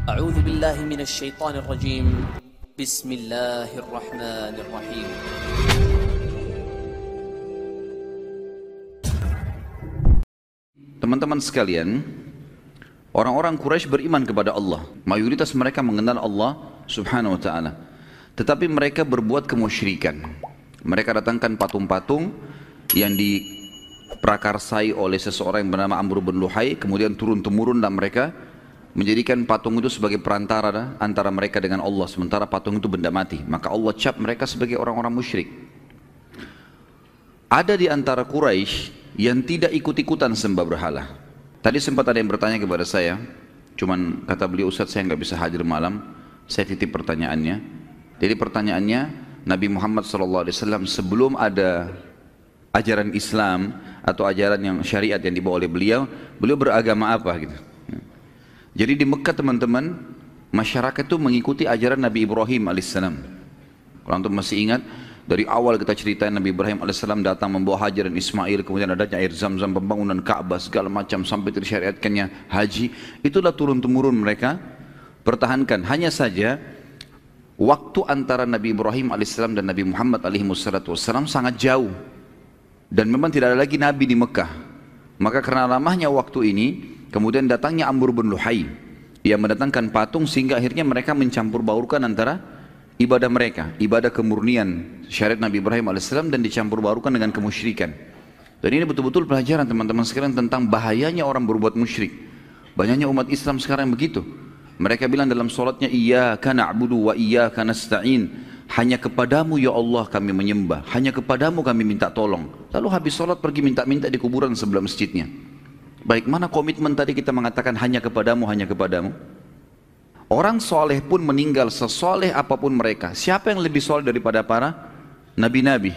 أعوذ بالله من الشيطان الرجيم. بسم الله الرحمن الرحيم. Teman-teman sekalian, orang-orang Quraisy beriman kepada Allah. Mayoritas mereka mengenal Allah Subhanahu wa taala. Tetapi mereka berbuat kemusyrikan. Mereka datangkan patung-patung yang diprakarsai oleh seseorang yang bernama Amr bin Luhai, kemudian turun-temurun dan mereka menjadikan patung itu sebagai perantara antara mereka dengan Allah, sementara patung itu benda mati. Maka Allah cap mereka sebagai orang-orang musyrik. Ada di antara Quraisy yang tidak ikut-ikutan sembah berhala. Tadi sempat ada yang bertanya kepada saya, cuman kata beliau, Ustaz saya nggak bisa hadir malam, saya titip pertanyaannya. Jadi pertanyaannya, Nabi Muhammad SAW sebelum ada ajaran Islam atau ajaran yang syariat yang dibawa oleh beliau beragama apa gitu. Jadi di Mekah teman-teman, masyarakat itu mengikuti ajaran Nabi Ibrahim alaihissalam. Kalau antum masih ingat, dari awal kita ceritain Nabi Ibrahim alaihissalam datang membawa Hajar dan Ismail, kemudian adanya air Zam-Zam, pembangunan Ka'bah, segala macam sampai tersyariatkannya haji. Itulah turun-temurun mereka pertahankan. Hanya saja waktu antara Nabi Ibrahim alaihissalam dan Nabi Muhammad alaihissalam sangat jauh, dan memang tidak ada lagi Nabi di Mekah. Maka karena lamanya waktu ini, kemudian datangnya Amr bin Luhai yang mendatangkan patung, sehingga akhirnya mereka mencampur baurkan antara ibadah mereka, ibadah kemurnian syariat Nabi Ibrahim AS, dan dicampur baurkan dengan kemusyrikan. Dan ini betul-betul pelajaran teman-teman sekalian tentang bahayanya orang berbuat musyrik. Banyaknya umat Islam sekarang begitu. Mereka bilang dalam sholatnya, Iyyaka na'budu wa iyyaka nasta'in. Hanya kepadamu ya Allah kami menyembah, hanya kepadamu kami minta tolong. Lalu habis sholat pergi minta-minta di kuburan sebelah masjidnya. Baik, mana komitmen tadi kita mengatakan hanya kepadamu, hanya kepadamu? Orang soleh pun meninggal sesoleh apapun mereka. Siapa yang lebih soleh daripada para nabi-nabi?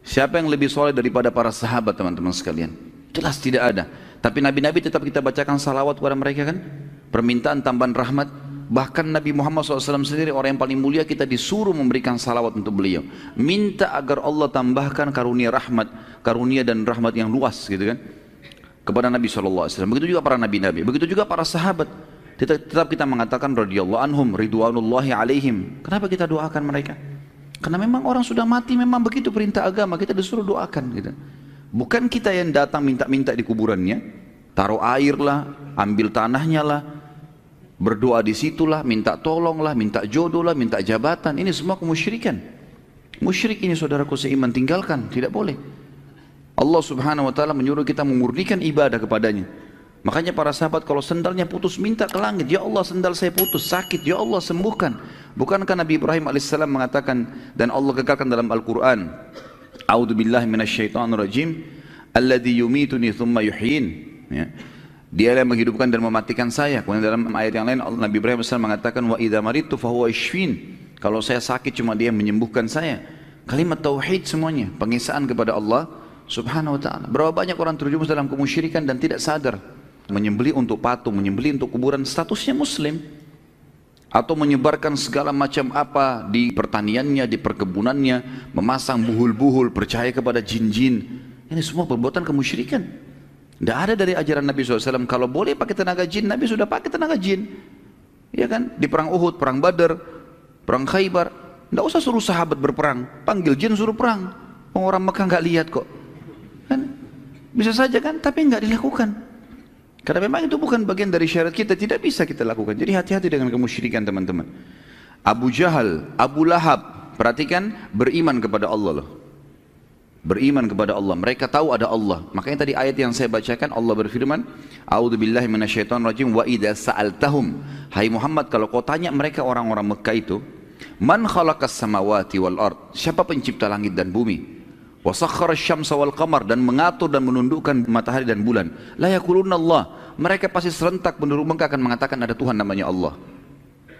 Siapa yang lebih soleh daripada para sahabat teman-teman sekalian? Jelas tidak ada. Tapi nabi-nabi tetap kita bacakan salawat kepada mereka kan? Permintaan tambahan rahmat. Bahkan Nabi Muhammad SAW sendiri orang yang paling mulia, kita disuruh memberikan salawat untuk beliau. Minta agar Allah tambahkan karunia rahmat, karunia dan rahmat yang luas gitu kan, kepada Nabi SAW. Begitu juga para nabi-nabi, begitu juga para sahabat. Tetap kita mengatakan radhiyallahu anhum, ridwanullahi alaihim. Kenapa kita doakan mereka? Karena memang orang sudah mati, memang begitu perintah agama, kita disuruh doakan gitu. Bukan kita yang datang minta-minta di kuburannya, taruh air lah, ambil tanahnya lah, berdoa di situlah, minta tolong lah, minta jodoh lah, minta jabatan. Ini semua kemusyrikan. Musyrik ini saudaraku seiman, tinggalkan, tidak boleh. Allah Subhanahu wa taala menyuruh kita memurnikan ibadah kepadanya. Makanya para sahabat kalau sendalnya putus minta ke langit, ya Allah sendal saya putus, sakit, ya Allah sembuhkan. Bukankah Nabi Ibrahim alaihissalam mengatakan, dan Allah kekalkan dalam Al-Quran, A'udzubillahi minasyaitonirrajim, alladzi yumituni thumma yuhyin. Ya. Dia yang menghidupkan dan mematikan saya. Kemudian dalam ayat yang lain Nabi Ibrahim alaihissalam mengatakan, wa idza maridtu fahuwa yashfin. Kalau saya sakit cuma dia yang menyembuhkan saya. Kalimat tauhid semuanya, pengesaan kepada Allah Subhanahu wa ta'ala. Berapa banyak orang terjerumus dalam kemusyrikan dan tidak sadar. Menyembelih untuk patung, menyembelih untuk kuburan, statusnya muslim. Atau menyebarkan segala macam apa di pertaniannya, di perkebunannya, memasang buhul-buhul, percaya kepada jin-jin. Ini semua perbuatan kemusyrikan. Tidak ada dari ajaran Nabi SAW, kalau boleh pakai tenaga jin, Nabi sudah pakai tenaga jin. Ya kan? Di perang Uhud, perang Badar, perang Khaybar, tidak usah suruh sahabat berperang, panggil jin suruh perang. Orang Mekah nggak lihat kok. Kan? Bisa saja kan, tapi nggak dilakukan. Karena memang itu bukan bagian dari syariat kita, tidak bisa kita lakukan. Jadi hati-hati dengan kemusyrikan teman-teman. Abu Jahal, Abu Lahab, perhatikan, beriman kepada Allah loh. Beriman kepada Allah, mereka tahu ada Allah. Makanya tadi ayat yang saya bacakan, Allah berfirman, A'udzubillahi minasyaitonirrajim, wa idza sa'altahum. Hai Muhammad, kalau kau tanya mereka orang-orang Mekah itu, man khalaqas samawati wal ard, siapa pencipta langit dan bumi? Wa sakhkhara asy-syamsa wal qamar, dan mengatur dan menundukkan matahari dan bulan. La yaquluna Allah, mereka pasti serentak penduduk Mekah akan mengatakan ada Tuhan namanya Allah.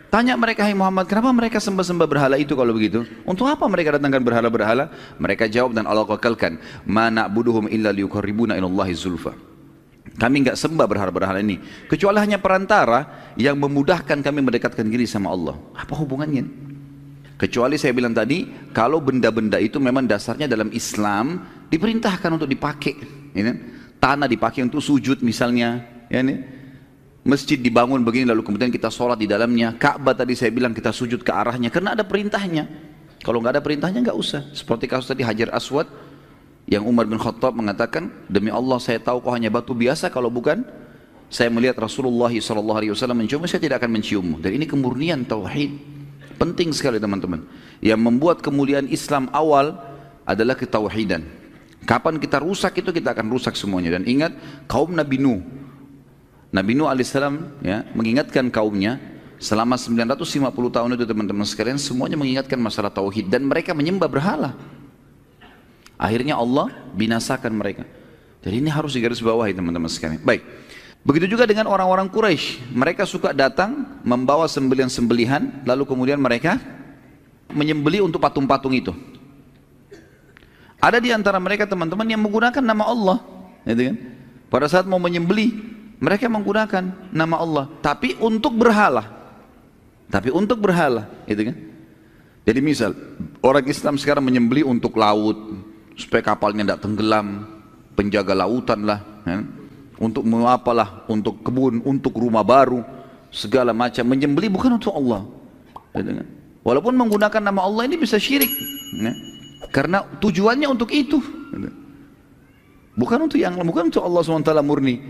Tanya mereka, hai Muhammad, kenapa mereka sembah-sembah berhala itu kalau begitu? Untuk apa mereka datangkan berhala-berhala? Mereka jawab dan Allah kekalkan, ma na'buduhum illa liyuqarribuna ilallahi zulfa. Kami enggak sembah berhala-berhala ini kecuali hanya perantara yang memudahkan kami mendekatkan diri sama Allah. Apa hubungannya? Kecuali saya bilang tadi, kalau benda-benda itu memang dasarnya dalam Islam diperintahkan untuk dipakai, ya kan? Tanah dipakai untuk sujud misalnya, ya kan? masjid dibangun begini lalu kemudian kita sholat di dalamnya. Ka'bah tadi saya bilang kita sujud ke arahnya karena ada perintahnya. Kalau nggak ada perintahnya nggak usah. Seperti kasus tadi Hajar Aswad yang Umar bin Khattab mengatakan, demi Allah saya tahu kau hanya batu biasa, kalau bukan saya melihat Rasulullah SAW menciummu, saya tidak akan menciummu. Dan ini kemurnian tauhid. Penting sekali teman-teman. Yang membuat kemuliaan Islam awal adalah ketauhidan. Kapan kita rusak itu kita akan rusak semuanya. Dan ingat kaum Nabi Nuh. Nabi Nuh alaihissalam ya, mengingatkan kaumnya selama 950 tahun itu teman-teman sekalian semuanya mengingatkan masalah tauhid dan mereka menyembah berhala. Akhirnya Allah binasakan mereka. Jadi ini harus digarisbawahi teman-teman sekalian. Baik. Begitu juga dengan orang-orang Quraisy, mereka suka datang membawa sembelihan-sembelihan, lalu kemudian mereka menyembeli untuk patung-patung itu. Ada di antara mereka teman-teman yang menggunakan nama Allah, gitu kan? Pada saat mau menyembeli, mereka menggunakan nama Allah, tapi untuk berhala, gitu kan? Jadi misal orang Islam sekarang menyembeli untuk laut, supaya kapalnya tidak tenggelam, penjaga lautan lah. Ya? Untuk apalah, untuk kebun, untuk rumah baru, segala macam. Menyembelih bukan untuk Allah. Walaupun menggunakan nama Allah ini bisa syirik, ya. Karena tujuannya untuk itu, bukan untuk Allah SWT murni.